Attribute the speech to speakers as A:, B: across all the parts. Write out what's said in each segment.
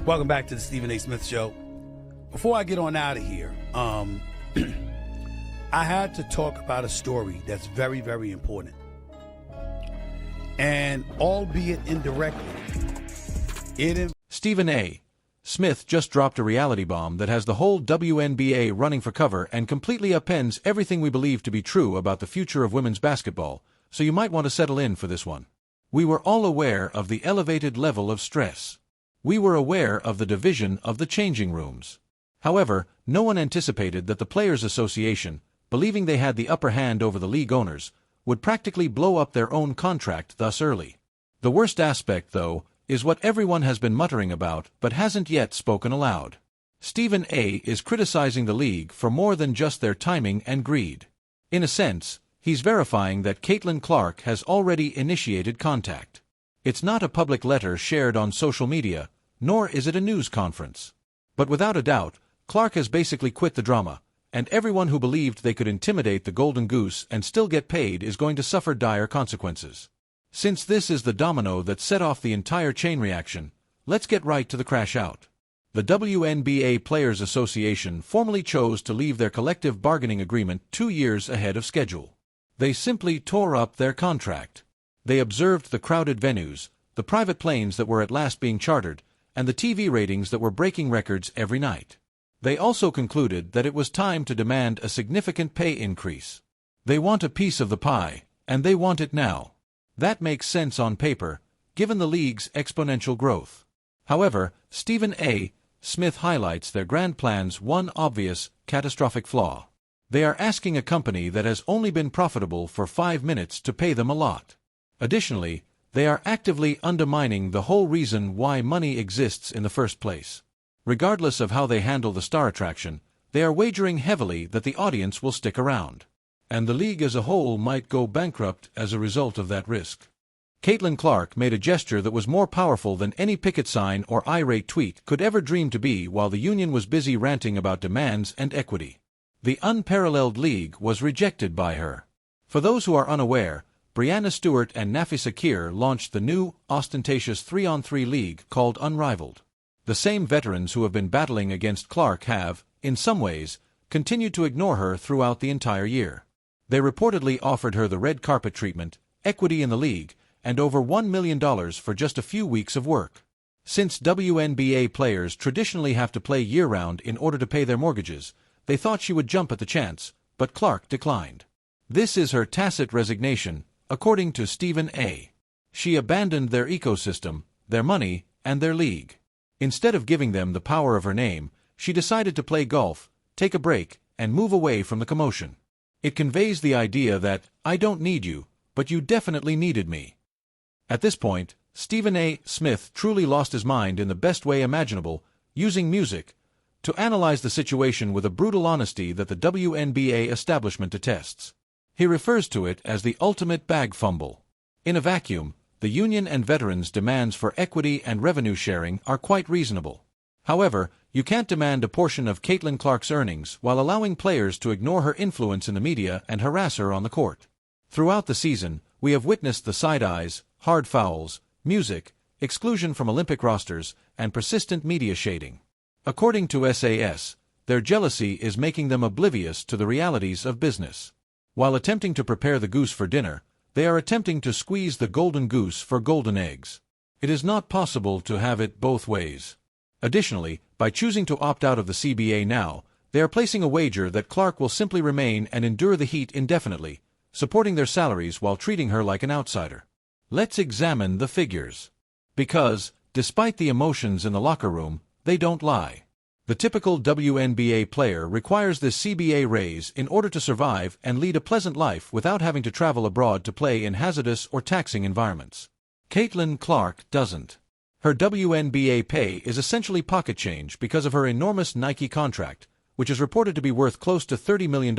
A: Welcome back to the Stephen A. Smith Show. Before I get on out of here, I had to talk about a story that's very, very important. And albeit indirectly,
B: Stephen A. Smith just dropped a reality bomb that has the whole WNBA running for cover and completely upends everything we believe to be true about the future of women's basketball, so you might want to settle in for this one. We were all aware of the elevated level of stress. We were aware of the division of the changing rooms. However, no one anticipated that the Players Association, believing they had the upper hand over the league owners, would practically blow up their own contract thus early. The worst aspect, though, is what everyone has been muttering about but hasn't yet spoken aloud. Stephen A. is criticizing the league for more than just their timing and greed. In a sense, he's verifying that Caitlin Clark has already initiated contact. It's not a public letter shared on social media, nor is it a news conference. But without a doubt, Clark has basically quit the drama, and everyone who believed they could intimidate the Golden Goose and still get paid is going to suffer dire consequences. Since this is the domino that set off the entire chain reaction, let's get right to the crash out. The WNBA Players Association formally chose to leave their collective bargaining agreement 2 years ahead of schedule. They simply tore up their contract. They observed the crowded venues, the private planes that were at last being chartered, and the TV ratings that were breaking records every night. They also concluded that it was time to demand a significant pay increase. They want a piece of the pie, and they want it now. That makes sense on paper, given the league's exponential growth. However, Stephen A. Smith highlights their grand plan's one obvious, catastrophic flaw. They are asking a company that has only been profitable for 5 minutes to pay them a lot. Additionally, they are actively undermining the whole reason why money exists in the first place. Regardless of how they handle the star attraction, they are wagering heavily that the audience will stick around. And the league as a whole might go bankrupt as a result of that risk. Caitlin Clark made a gesture that was more powerful than any picket sign or irate tweet could ever dream to be while the union was busy ranting about demands and equity. The unparalleled league was rejected by her. For those who are unaware, Breanna Stewart and Nafisa Keir launched the new, ostentatious 3-on-3 league called Unrivaled. The same veterans who have been battling against Clark have, in some ways, continued to ignore her throughout the entire year. They reportedly offered her the red carpet treatment, equity in the league, and over $1 million for just a few weeks of work. Since WNBA players traditionally have to play year-round in order to pay their mortgages, they thought she would jump at the chance, but Clark declined. This is her tacit resignation, according to Stephen A. She abandoned their ecosystem, their money, and their league. Instead of giving them the power of her name, she decided to play golf, take a break, and move away from the commotion. It conveys the idea that, I don't need you, but you definitely needed me. At this point, Stephen A. Smith truly lost his mind in the best way imaginable, using music, to analyze the situation with a brutal honesty that the WNBA establishment detests. He refers to it as the ultimate bag fumble. In a vacuum, the union and veterans' demands for equity and revenue sharing are quite reasonable. However, you can't demand a portion of Caitlin Clark's earnings while allowing players to ignore her influence in the media and harass her on the court. Throughout the season, we have witnessed the side eyes, hard fouls, music, exclusion from Olympic rosters, and persistent media shading. According to SAS, their jealousy is making them oblivious to the realities of business. While attempting to prepare the goose for dinner, they are attempting to squeeze the golden goose for golden eggs. It is not possible to have it both ways. Additionally, by choosing to opt out of the CBA now, they are placing a wager that Clark will simply remain and endure the heat indefinitely, supporting their salaries while treating her like an outsider. Let's examine the figures. Because, despite the emotions in the locker room, they don't lie. The typical WNBA player requires this CBA raise in order to survive and lead a pleasant life without having to travel abroad to play in hazardous or taxing environments. Caitlin Clark doesn't. Her WNBA pay is essentially pocket change because of her enormous Nike contract, which is reported to be worth close to $30 million,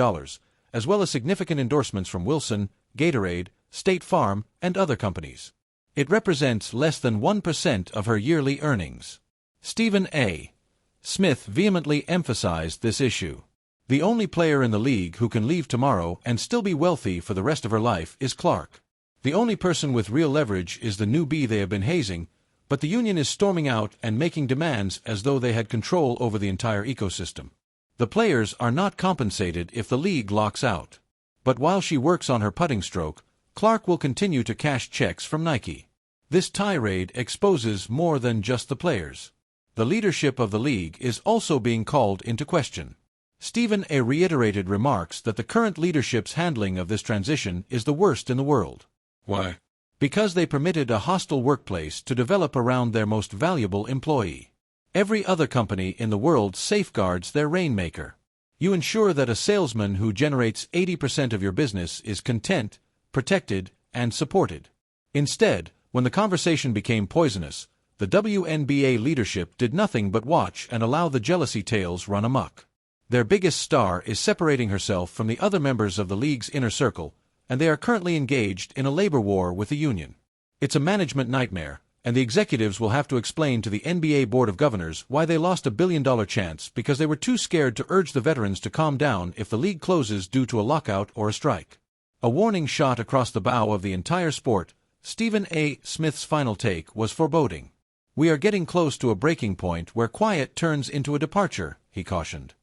B: as well as significant endorsements from Wilson, Gatorade, State Farm, and other companies. It represents less than 1% of her yearly earnings. Stephen A. Smith vehemently emphasized this issue. The only player in the league who can leave tomorrow and still be wealthy for the rest of her life is Clark. The only person with real leverage is the newbie they have been hazing, But the union is storming out and making demands as though they had control over the entire ecosystem. The players are not compensated if the league locks out. But while she works on her putting stroke, Clark will continue to cash checks from Nike. This tirade exposes more than just the players. The leadership of the league is also being called into question. Stephen A. reiterated remarks that the current leadership's handling of this transition is the worst in the world.
C: Why?
B: Because they permitted a hostile workplace to develop around their most valuable employee. Every other company in the world safeguards their rainmaker. You ensure that a salesman who generates 80% of your business is content, protected, and supported. Instead, when the conversation became poisonous, the WNBA leadership did nothing but watch and allow the jealousy tales run amok. Their biggest star is separating herself from the other members of the league's inner circle, and they are currently engaged in a labor war with the union. It's a management nightmare, and the executives will have to explain to the NBA Board of Governors why they lost a $1 billion chance because they were too scared to urge the veterans to calm down if the league closes due to a lockout or a strike. A warning shot across the bow of the entire sport, Stephen A. Smith's final take was foreboding. "We are getting close to a breaking point where quiet turns into a departure," he cautioned.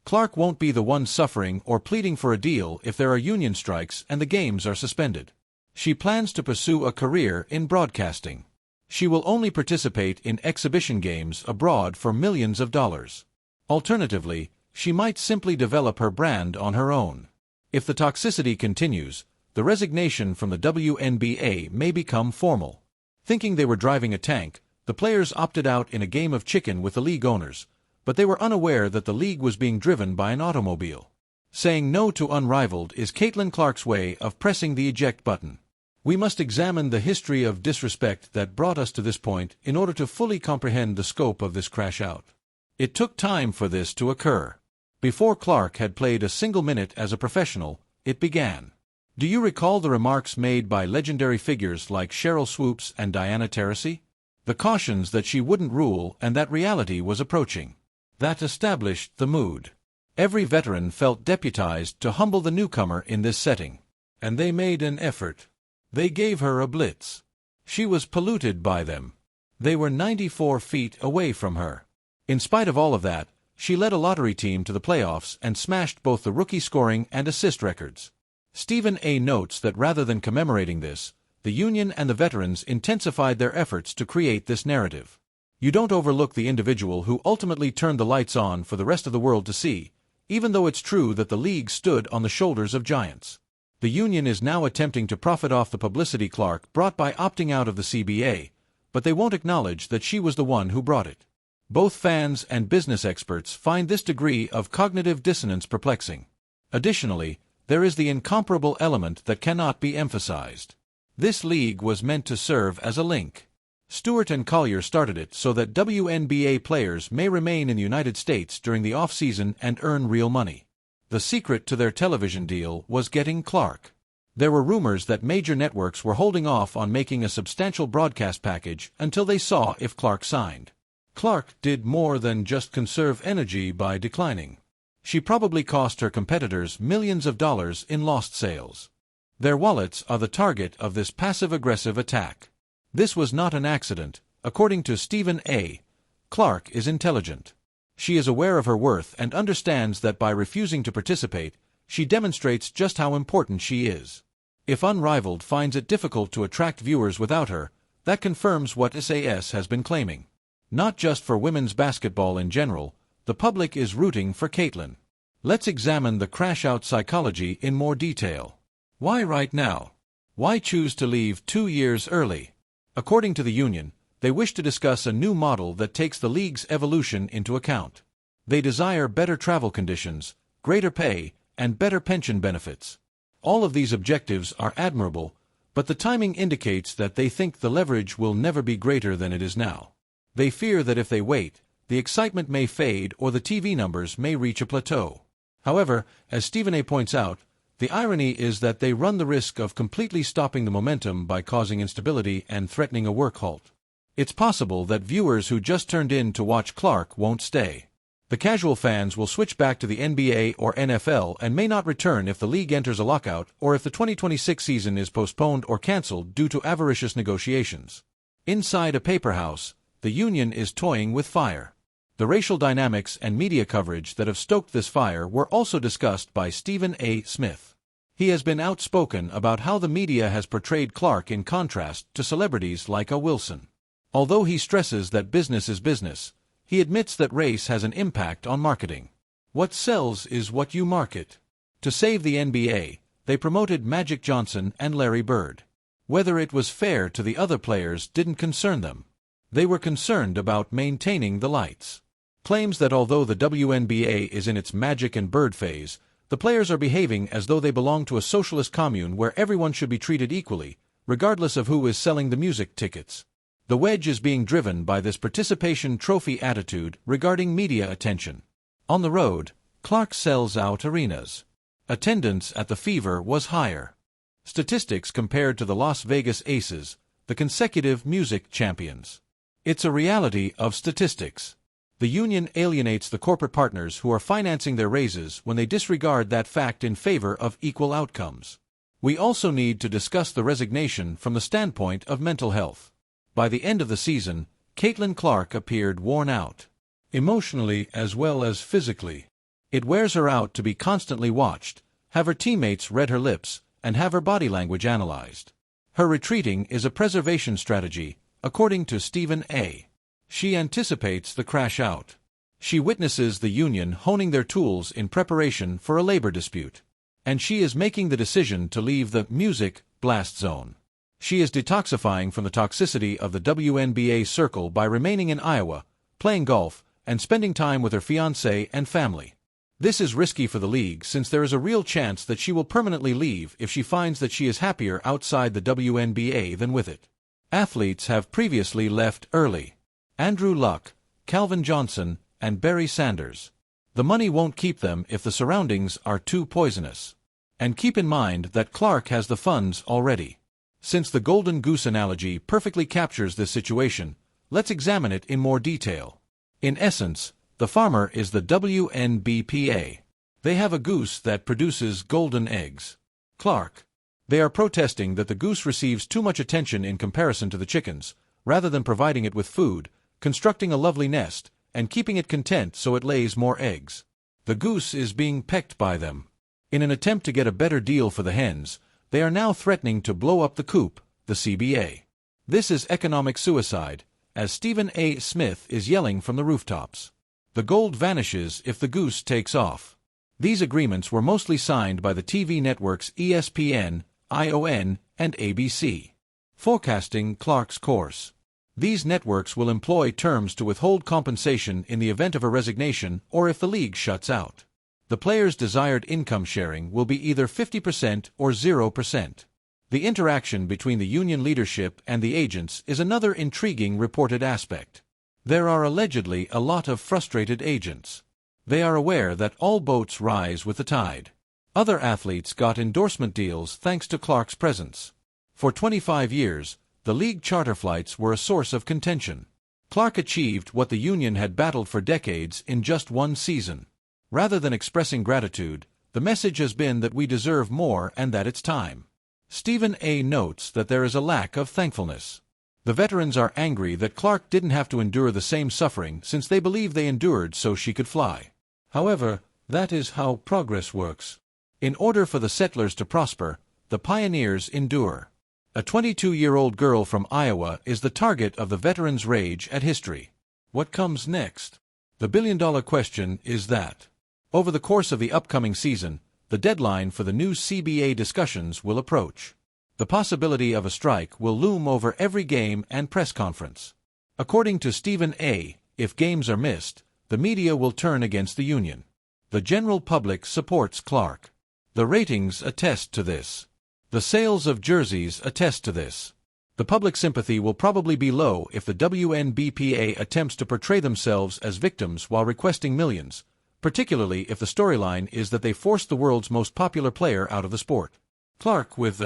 B: Clark won't be the one suffering or pleading for a deal if there are union strikes and the games are suspended. She plans to pursue a career in broadcasting. She will only participate in exhibition games abroad for millions of dollars. Alternatively, she might simply develop her brand on her own. If the toxicity continues, the resignation from the WNBA may become formal. Thinking they were driving a tank, the players opted out in a game of chicken with the league owners, but they were unaware that the league was being driven by an automobile. Saying no to Unrivaled is Caitlin Clark's way of pressing the eject button. We must examine the history of disrespect that brought us to this point in order to fully comprehend the scope of this crash out. It took time for this to occur. Before Clark had played a single minute as a professional, it began. Do you recall the remarks made by legendary figures like Cheryl Swoops and Diana Taurasi? The cautions that she wouldn't rule and that reality was approaching. That established the mood. Every veteran felt deputized to humble the newcomer in this setting. And they made an effort. They gave her a blitz. She was polluted by them. They were 94 feet away from her. In spite of all of that, she led a lottery team to the playoffs and smashed both the rookie scoring and assist records. Stephen A. notes that rather than commemorating this, the union and the veterans intensified their efforts to create this narrative. You don't overlook the individual who ultimately turned the lights on for the rest of the world to see, even though it's true that the league stood on the shoulders of giants. The union is now attempting to profit off the publicity Clark brought by opting out of the CBA, but they won't acknowledge that she was the one who brought it. Both fans and business experts find this degree of cognitive dissonance perplexing. Additionally, there is the incomparable element that cannot be emphasized. This league was meant to serve as a link. Stewart and Collier started it so that WNBA players may remain in the United States during the off-season and earn real money. The secret to their television deal was getting Clark. There were rumors that major networks were holding off on making a substantial broadcast package until they saw if Clark signed. Clark did more than just conserve energy by declining. She probably cost her competitors millions of dollars in lost sales. Their wallets are the target of this passive-aggressive attack. This was not an accident. According to Stephen A., Clark is intelligent. She is aware of her worth and understands that by refusing to participate, she demonstrates just how important she is. If Unrivaled finds it difficult to attract viewers without her, that confirms what SAS has been claiming. Not just for women's basketball in general, the public is rooting for Caitlin. Let's examine the crash-out psychology in more detail. Why right now? Why choose to leave 2 years early? According to the union, they wish to discuss a new model that takes the league's evolution into account. They desire better travel conditions, greater pay, and better pension benefits. All of these objectives are admirable, but the timing indicates that they think the leverage will never be greater than it is now. They fear that if they wait, the excitement may fade or the TV numbers may reach a plateau. However, as Stephen A. points out, the irony is that they run the risk of completely stopping the momentum by causing instability and threatening a work halt. It's possible that viewers who just turned in to watch Clark won't stay. The casual fans will switch back to the NBA or NFL and may not return if the league enters a lockout or if the 2026 season is postponed or canceled due to avaricious negotiations. Inside a paper house, the union is toying with fire. The racial dynamics and media coverage that have stoked this fire were also discussed by Stephen A. Smith. He has been outspoken about how the media has portrayed Clark in contrast to celebrities like Wilson. Although he stresses that business is business, he admits that race has an impact on marketing. What sells is what you market. To save the NBA, they promoted Magic Johnson and Larry Bird. Whether it was fair to the other players didn't concern them. They were concerned about maintaining the lights. Claims that although the WNBA is in its Magic and Bird phase, the players are behaving as though they belong to a socialist commune where everyone should be treated equally, regardless of who is selling the music tickets. The wedge is being driven by this participation trophy attitude regarding media attention. On the road, Clark sells out arenas. Attendance at the Fever was higher. Statistics compared to the Las Vegas Aces, the consecutive music champions. It's a reality of statistics. The union alienates the corporate partners who are financing their raises when they disregard that fact in favor of equal outcomes. We also need to discuss the resignation from the standpoint of mental health. By the end of the season, Caitlin Clark appeared worn out, emotionally as well as physically. It wears her out to be constantly watched, have her teammates read her lips, and have her body language analyzed. Her retreating is a preservation strategy, according to Stephen A. She anticipates the crash out. She witnesses the union honing their tools in preparation for a labor dispute. And she is making the decision to leave the music blast zone. She is detoxifying from the toxicity of the WNBA circle by remaining in Iowa, playing golf, and spending time with her fiancé and family. This is risky for the league since there is a real chance that she will permanently leave if she finds that she is happier outside the WNBA than with it. Athletes have previously left early. Andrew Luck, Calvin Johnson, and Barry Sanders. The money won't keep them if the surroundings are too poisonous. And keep in mind that Clark has the funds already. Since the golden goose analogy perfectly captures this situation, let's examine it in more detail. In essence, the farmer is the WNBPA. They have a goose that produces golden eggs. Clark. They are protesting that the goose receives too much attention in comparison to the chickens, rather than providing it with food, constructing a lovely nest, and keeping it content so it lays more eggs. The goose is being pecked by them. In an attempt to get a better deal for the hens, they are now threatening to blow up the coop, the CBA. This is economic suicide, as Stephen A. Smith is yelling from the rooftops. The gold vanishes if the goose takes off. These agreements were mostly signed by the TV networks ESPN, ION, and ABC. Forecasting Clark's course. These networks will employ terms to withhold compensation in the event of a resignation or if the league shuts out. The players' desired income sharing will be either 50% or 0%. The interaction between the union leadership and the agents is another intriguing reported aspect. There are allegedly a lot of frustrated agents. They are aware that all boats rise with the tide. Other athletes got endorsement deals thanks to Clark's presence. For 25 years, the league charter flights were a source of contention. Clark achieved what the union had battled for decades in just one season. Rather than expressing gratitude, the message has been that we deserve more and that it's time. Stephen A. notes that there is a lack of thankfulness. The veterans are angry that Clark didn't have to endure the same suffering since they believe they endured so she could fly. However, that is how progress works. In order for the settlers to prosper, the pioneers endure. A 22-year-old girl from Iowa is the target of the veterans' rage at history. What comes next? The billion-dollar question is that. Over the course of the upcoming season, the deadline for the new CBA discussions will approach. The possibility of a strike will loom over every game and press conference. According to Stephen A., if games are missed, the media will turn against the union. The general public supports Clark. The ratings attest to this. The sales of jerseys attest to this. The public sympathy will probably be low if the WNBPA attempts to portray themselves as victims while requesting millions, particularly if the storyline is that they forced the world's most popular player out of the sport. Clark with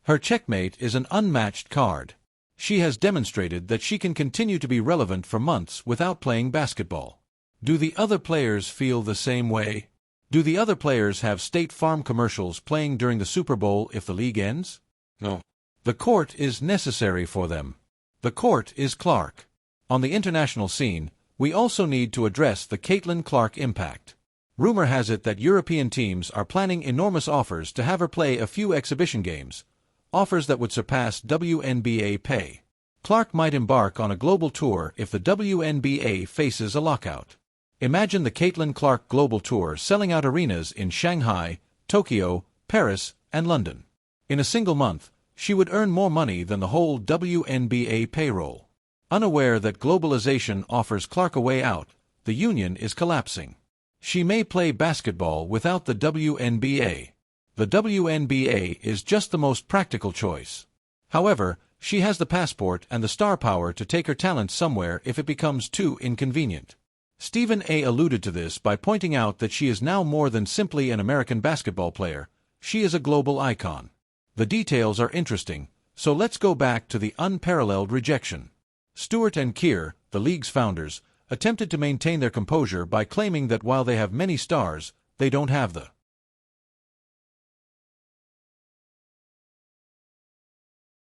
B: her checkmate is an unmatched card. She has demonstrated that she can continue to be relevant for months without playing basketball. Do the other players feel the same way? Do the other players have State Farm commercials playing during the Super Bowl if the league ends? No. The court is necessary for them. The court is Clark. On the international scene, we also need to address the Caitlin Clark impact. Rumor has it that European teams are planning enormous offers to have her play a few exhibition games, offers that would surpass WNBA pay. Clark might embark on a global tour if the WNBA faces a lockout. Imagine the Caitlin Clark Global Tour selling out arenas in Shanghai, Tokyo, Paris, and London. In a single month, she would earn more money than the whole WNBA payroll. Unaware that globalization offers Clark a way out, the union is collapsing. She may play basketball without the WNBA. The WNBA is just the most practical choice. However, she has the passport and the star power to take her talents somewhere if it becomes too inconvenient. Stephen A. alluded to this by pointing out that she is now more than simply an American basketball player, she is a global icon. The details are interesting, so let's go back to the unparalleled rejection. Stewart and Keir, the league's founders, attempted to maintain their composure by claiming that while they have many stars, they don't have the